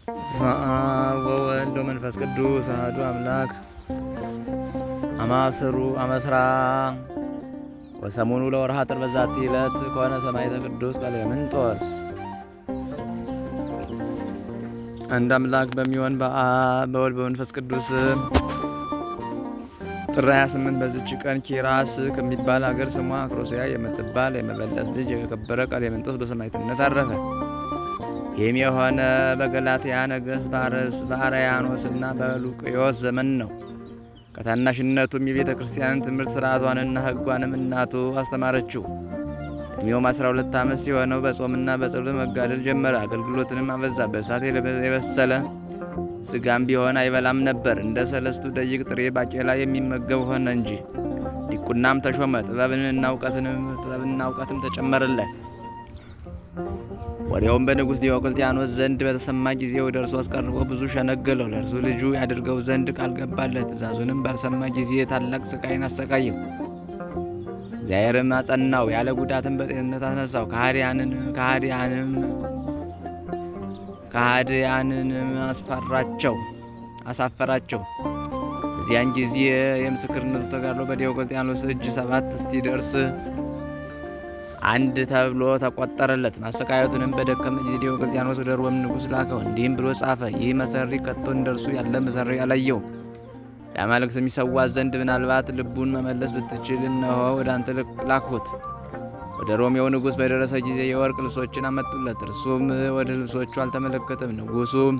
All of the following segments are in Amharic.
በስመ አብ ወወልድ ወመንፈስ ቅዱስ አሐዱ አምላክ። አማስሩ አመስራ ወሰሙኑ ለወርሃ ጥር በዛቲ ዕለት ኮነ ሰማዕተ ቅዱስ ቀሌምንጦስ። አንድ አምላክ በሚሆን በአብ በወልድ በመንፈስ ቅዱስ ጥር 28 በዚች ቀን ኪራስ ከሚባል ሀገር ስሟ አክሮስያ የምትባል የመበለት ልጅ የከበረ ቀሌምንጦስ በሰማዕትነት አረፈ። ይህም የሆነ በገላትያ ነገሥት በአርያኖስና በሉቅዮስ ዘመን ነው። ከታናሽነቱም የቤተ ክርስቲያንን ትምህርት ሥርዓቷንና ሕጓንም እናቱ አስተማረችው። ዕድሜውም 12 ዓመት ሲሆነው በጾምና በጸሎት መጋደል ጀመረ። አገልግሎትንም አበዛ። በእሳት የበሰለ ሥጋም ቢሆን አይበላም ነበር። እንደ ሰለስቱ ደቂቅ ጥሬ ባቄላ የሚመገብ ሆነ እንጂ። ዲቁናም ተሾመ። ጥበብንና እውቀትም ተጨመረለት። ወሬውም በንጉሥ ዲዮቅልጥያኖስ ዘንድ በተሰማ ጊዜ ወደ እርሱ አስቀርቦ ብዙ ሸነገለው። ለእርሱ ልጁ ያድርገው ዘንድ ቃል ገባለት። ትእዛዙንም ባልሰማ ጊዜ ታላቅ ስቃይን አሰቃየው። እግዚአብሔርም አጸናው፣ ያለ ጉዳትም በጤንነት አስነሳው። ከሃዲያንንም አሳፈራቸው። በዚያን ጊዜ የምስክርነቱ ተጋድሎ በዲዮቅልጥያኖስ እጅ 7 እስኪደርስ አንድ ተብሎ ተቆጠረለት። ማሰቃየቱንም በደከመ ጊዜ ዲዮቅልጥያኖስ ወደ ሮም ንጉሥ ላከው። እንዲህም ብሎ ጻፈ። ይህ መሰሪ ከቶ እንደርሱ ያለ መሰሪ አላየው። ለአማልክት የሚሰዋት ዘንድ ምናልባት ልቡን መመለስ ብትችል እነሆ ወደ አንተ ላክሁት። ወደ ሮሜው ንጉሥ በደረሰ ጊዜ የወርቅ ልብሶችን አመጡለት። እርሱም ወደ ልብሶቹ አልተመለከተም። ንጉሡም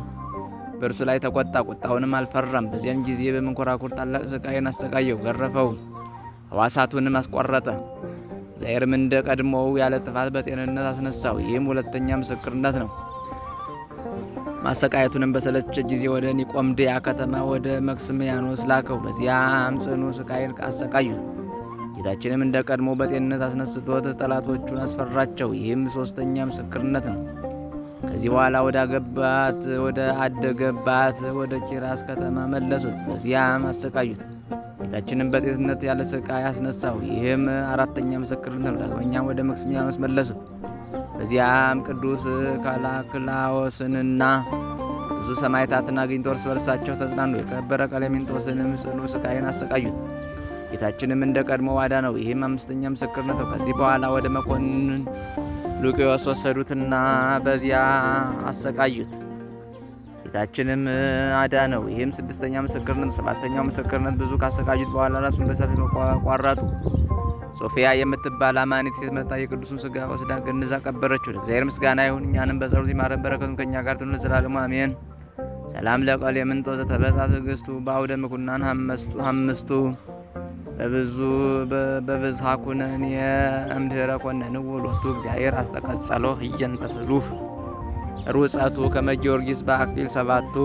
በእርሱ ላይ ተቆጣ፣ ቁጣውንም አልፈራም። በዚያን ጊዜ በመንኮራኩር ታላቅ ስቃይን አሰቃየው፣ ገረፈው፣ ሕዋሳቱንም አስቆረጠ። እግዚአብሔርም እንደ ቀድሞው ያለ ጥፋት በጤንነት አስነሳው። ይህም ሁለተኛ ምስክርነት ነው። ማሰቃየቱንም በሰለቸ ጊዜ ወደ ኒቆምድያ ከተማ ወደ መክስምያኖስ ላከው። በዚያም ጽኑ ስቃይን አሰቃዩት። ጌታችንም እንደ ቀድሞ በጤንነት አስነስቶት ጠላቶቹን አስፈራቸው። ይህም ሶስተኛ ምስክርነት ነው። ከዚህ በኋላ ወደ አደገባት ወደ ኪራስ ከተማ መለሱት። በዚያም አሰቃዩት። ጌታችንም በጤንነት ያለ ስቃይ አስነሳው። ይህም አራተኛ ምስክርነት ነው። ዳግመኛም ወደ መክስምያኖስ መለሱት። በዚያም ቅዱስ ካላክላዎስንና ብዙ ሰማዕታትን አግኝቶ እርስ በርሳቸው ተጽናኑ። የከበረ ቀሌምንጦስንም ጽኑ ስቃይን አሰቃዩት። ጌታችንም እንደ ቀድሞ አዳነው። ይህም አምስተኛ ምስክርነት ነው። ከዚህ በኋላ ወደ መኮንን ሉቅዮስ ወሰዱትና በዚያ አሰቃዩት። ጌታችንም አዳነው። ይህም ስድስተኛ ምስክርነት። ሰባተኛው ምስክርነት ብዙ ካሰቃዩት በኋላ ራሱን በሰፊ ቆረጡ። ሶፊያ የምትባል አማኒት ሴት መጣ። የቅዱሱን ሥጋ ወስዳ ገንዛ ቀበረችው። ለእግዚአብሔር ምስጋና ይሁን፣ እኛንም በጸሎት ይማረን፣ በረከቱም ከእኛ ጋር ትኑር ለዘላለሙ አሜን። ሰላም ለቀሌምንጦስ ተበዛ ትዕግስቱ በአውደ ምኩናን አምስቱ በብዝሃ ኩነኔ እምድኅረ ኮነንዎ ሎቱ እግዚአብሔር አስተቀጸሎ ህየንተ ፍሉህ ሩጸቱ ከመ ጊዮርጊስ በአክሊል ሰባቱ።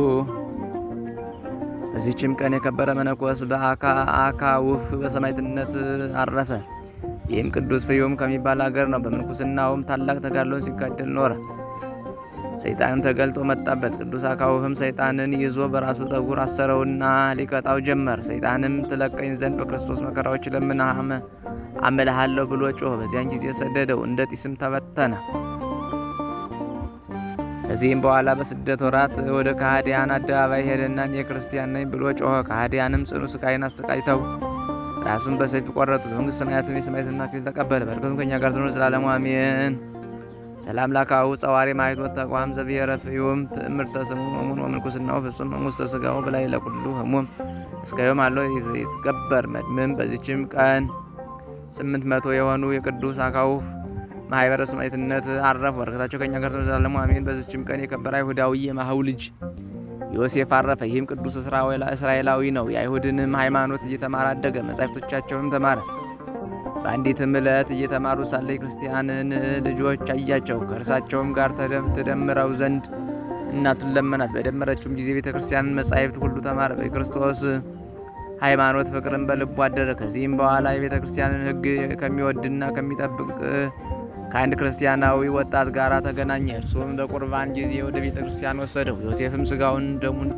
በዚህችም ቀን የከበረ መነኮስ በአካውህ በሰማዕትነት አረፈ። ይህም ቅዱስ ፍዩም ከሚባል አገር ነው። በምንኩስናውም ታላቅ ተጋድሎን ሲጋደል ኖረ። ሰይጣንም ተገልጦ መጣበት። ቅዱስ አካውህም ሰይጣንን ይዞ በራሱ ጠጉር አሰረውና ሊቀጣው ጀመር። ሰይጣንም ትለቀኝ ዘንድ በክርስቶስ መከራዎች አምልሃለሁ ብሎ ጮኸ። በዚያን ጊዜ ሰደደው፣ እንደ ጢስም ተበተነ። ከዚህም በኋላ በስደት ወራት ወደ ከሃዲያን አደባባይ ሄደና የክርስቲያን ነኝ ብሎ ጮኸ። ከሃዲያንም ጽኑ ስቃይን አሰቃይተው ራሱን በሰይፍ ቆረጡ። በመንግሥተ ሰማያትም የሰማዕትነት አክሊል ተቀበለ። በረከቱም ከእኛ ጋር ትኑር ለዘላለሙ አሜን። ሰላም ላካው ጸዋሪ ማይቶት ተቋም ዘብሔረ ፍዩም ትእምርተ ስሙ እሙን ወምንኩስናው ፍጹም ውስተ ሥጋው በላይ ለኩሉ ህሙም እስከ ዮም አለው ይትገበር መድምም። በዚችም ቀን 800 የሆኑ የቅዱስ አካውህ ማኅበረ ሰማዕትነት አረፉ። በረከታቸው ከእኛ ጋር ለዘላለሙ አሜን። በዚችም ቀን የከበረ አይሁዳዊ የማኅው ልጅ ዮሴፍ አረፈ። ይህም ቅዱስ እስራኤላዊ ነው። የአይሁድንም ሃይማኖት እየተማረ አደገ። መጻሕፍቶቻቸውንም ተማረ። በአንዲትም ዕለት እየተማሩ ሳለ የክርስቲያንን ልጆች አያቸው። ከእርሳቸውም ጋር ትደምረው ዘንድ እናቱን ለመናት። በደመረችውም ጊዜ ቤተ ክርስቲያንን መጻሕፍት ሁሉ ተማረ። በክርስቶስ ሃይማኖት ፍቅርን በልቡ አደረ። ከዚህም በኋላ የቤተ ክርስቲያንን ሕግ ከሚወድና ከሚጠብቅ ከአንድ ክርስቲያናዊ ወጣት ጋር ተገናኘ። እርሱም በቁርባን ጊዜ ወደ ቤተ ክርስቲያን ወሰደው። ዮሴፍም ሥጋውን ደሙን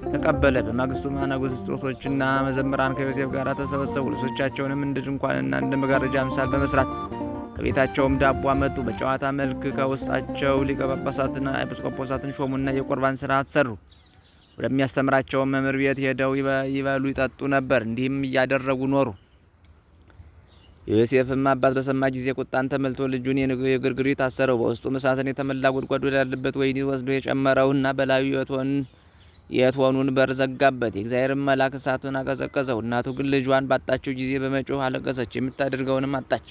ተቀበለ። በማግስቱም አናጉስጦሶችና መዘምራን ከዮሴፍ ጋር ተሰበሰቡ። ልብሶቻቸውንም እንደ ድንኳንና እንደ መጋረጃ አምሳል በመስራት ከቤታቸውም ዳቦ አመጡ። በጨዋታ መልክ ከውስጣቸው ሊቀ ጳጳሳትና ኤጲስቆጶሳትን ሾሙና የቁርባን ሥርዓት ሰሩ። ወደሚያስተምራቸው መምህር ቤት ሄደው ይበሉ ይጠጡ ነበር። እንዲህም እያደረጉ ኖሩ። የዮሴፍም አባት በሰማ ጊዜ ቁጣን ተመልቶ ልጁን የግርግሪት አሰረው። በውስጡም እሳትን የተመላ ጉድጓድ ወዳለበት ወይኒ ወስዶ የጨመረውና በላዩ የእቶኑን በር ዘጋበት። የእግዚአብሔርን መልአክ እሳቱን አቀዘቀዘው። እናቱ ግን ልጇን ባጣችው ጊዜ በመጮህ አለቀሰች፣ የምታደርገውንም አጣች።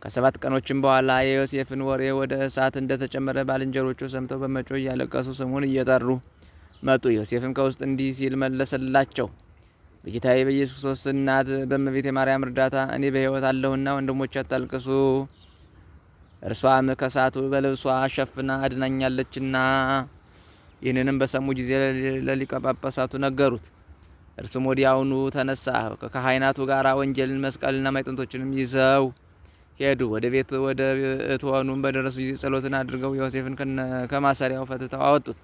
ከ7 ቀኖችም በኋላ የዮሴፍን ወሬ ወደ እሳት እንደተጨመረ ባልንጀሮቹ ሰምተው በመጮህ እያለቀሱ ስሙን እየጠሩ መጡ። ዮሴፍም ከውስጥ እንዲህ ሲል መለሰላቸው። በጌታዬ በኢየሱስ ክርስቶስ እናት በእመቤቴ ማርያም እርዳታ እኔ በሕይወት አለሁና ወንድሞቼ አታልቅሱ። እርሷም ከእሳቱ በልብሷ ሸፍና አድናኛለችና። ይህንንም በሰሙ ጊዜ ለሊቀ ጳጳሳቱ ነገሩት። እርሱም ወዲያውኑ ተነሳ። ከካህናቱ ጋር ወንጌልን፣ መስቀልና ማዕጠንቶችንም ይዘው ሄዱ። ወደ እቶኑም በደረሱ ጊዜ ጸሎትን አድርገው ዮሴፍን ከማሰሪያው ፈትተው አወጡት።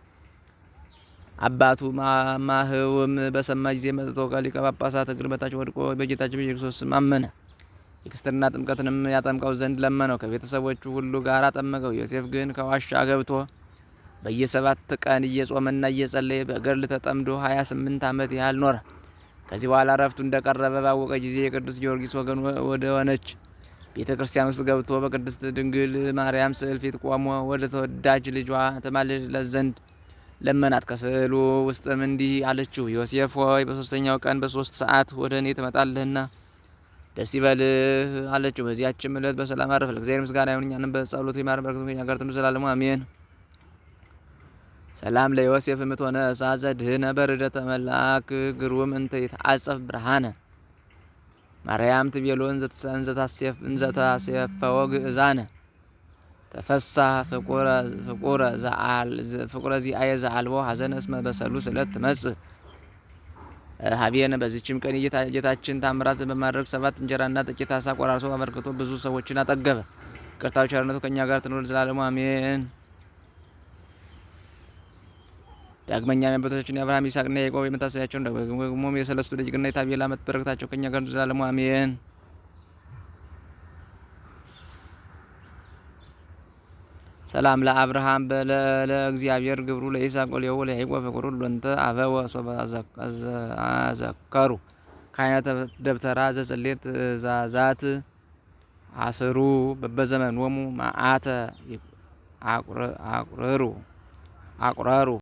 አባቱ ማህውም በሰማ ጊዜ መጥቶ ከሊቀ ጳጳሳት እግር በታች ወድቆ በጌታችን በኢየሱስ ክርስቶስ ስም አመነ። የክርስትና ጥምቀትንም ያጠምቀው ዘንድ ለመነው። ከቤተሰቦቹ ሁሉ ጋር አጠመቀው። ዮሴፍ ግን ከዋሻ ገብቶ በየ7 ቀን እየጾመና እየጸለየ በገድል ተጠምዶ 28 ዓመት ያህል ኖረ። ከዚህ በኋላ ዕረፍቱ እንደቀረበ ባወቀ ጊዜ የቅዱስ ጊዮርጊስ ወገን ወደ ሆነች ቤተ ክርስቲያን ውስጥ ገብቶ በቅድስት ድንግል ማርያም ስዕል ፊት ቆሞ ወደ ተወዳጅ ልጇ ተማልድለት ዘንድ ለመናት። ከስዕሉ ውስጥም እንዲህ አለችው። ዮሴፍ ሆይ በ3ኛው ቀን በ3 ሰዓት ወደ እኔ ትመጣለህና ደስ ይበልህ አለችው። በዚያችም ዕለት በሰላም አረፈ። ለእግዚአብሔር ምስጋና ይሁን፣ እኛንም በጸሎቱ ይማረን፣ በረከቱ ከእኛ ጋር ትኑር ለዘላለሙ አሜን። ሰላም ለዮሴፍ እምትሆነ እሳት ዘድህነ በርደተ መልአክ ግሩም እንተ ይትዓጸፍ ብርሃነ ማርያም ትቤሎ እንዘታሴፈወ ግእዛነ ተፈሳህ ፍቁረ ዚአየ ዘአልቦ ሐዘነ እስመ በሰሉስ ዕለት ትመጽእ ሀቤነ። በዚችም ቀን ጌታችን ታምራት በማድረግ 7 እንጀራና ጥቂት ዓሣ ቆራርሶ አበርክቶ ብዙ ሰዎችን አጠገበ። ይቅርታው ቸርነቱ ከእኛ ጋር ትኑር ለዘላለሙ አሜን። ዳግመኛም የአባቶቻችን የአብርሃም ይስሐቅና የያዕቆብ የመታሰቢያቸውን ደግሞም የሰለስቱ ደቂቅና የታቤላ ዓመት በረከታቸው ከእኛ ጋር ለዘላለሙ አሜን። ሰላም ለአብርሃም ለእግዚአብሔር ግብሩ ለይስሐቅ ወለያዕቆብ ወለያዕቆብ ፍቁሩ ሎንተ አበወ ሶበ አዘከሩ ካህናተ ደብተራ ዘጸሌት ዛዛት አስሩ በበዘመኖሙ መዓተ አቁረሩ